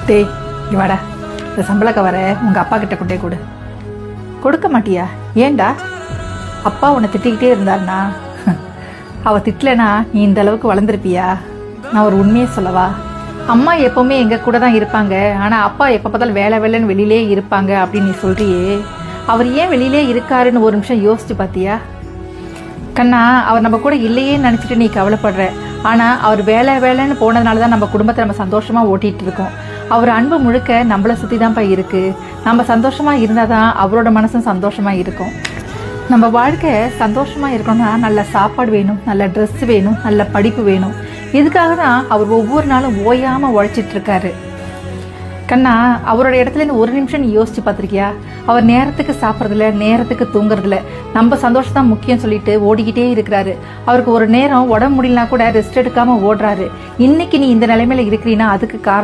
டேய் இங்க வாடா, இந்த சம்பள கவரை உங்க அப்பா கிட்ட கொண்டே கொடு. கொடுக்க மாட்டியா? ஏண்டா? அப்பா உன்னை திட்டிக்கிட்டே இருந்தாருனா அவ திட்டலனா நீ இந்த அளவுக்கு வளர்ந்துருப்பியா? நான் ஒரு உண்மையை சொல்லவா? அம்மா எப்பவுமே எங்க கூட தான் இருப்பாங்க, ஆனா அப்பா எப்ப பார்த்தாலும் வேலை வேலைன்னு வெளியிலே இருப்பாங்க அப்படின்னு நீ சொல்றியே, அவர் ஏன் வெளியிலே இருக்காருன்னு ஒரு நிமிஷம் யோசிச்சு பாத்தியா? கண்ணா, அவர் நம்ம கூட இல்லையே நினைச்சிட்டு நீ கவலைப்படுற, ஆனா அவர் வேலை வேலைன்னு போனதுனாலதான் நம்ம குடும்பத்தை நம்ம சந்தோஷமா ஓட்டிட்டு இருக்கோம். அவர் அன்பு முழுக்க நம்மளை சுத்தி தான்ப்பா இருக்கு. நம்ம சந்தோஷமா இருந்தாதான் அவரோட மனசும் சந்தோஷமா இருக்கும். நம்ம வாழ்க்கை சந்தோஷமா இருக்கணும்னா நல்ல சாப்பாடு வேணும், நல்ல ட்ரெஸ் வேணும், நல்ல படிப்பு வேணும். இதுக்காக தான் அவர் ஒவ்வொரு நாளும் ஓயாம உழைச்சிட்டு இருக்காரு. கண்ணா, அவரோட இடத்துல இருந்து ஒரு நிமிஷம் நீ யோசிச்சு பார்த்திருக்கியா? அவர் நேரத்துக்கு சாப்பிட்றதில்ல, நேரத்துக்கு தூங்குறதில்ல, நம்ம சந்தோஷம் தான் முக்கியம் சொல்லிட்டு ஓடிக்கிட்டே இருக்கிறாரு. அவருக்கு ஒரு நேரம் உடம்பு முடியலனா கூட ரெஸ்ட் எடுக்காம ஓடுறாரு. இன்னைக்கு நீ இந்த நிலைமையில இருக்கிறீன்னா அதுக்கு காரணம்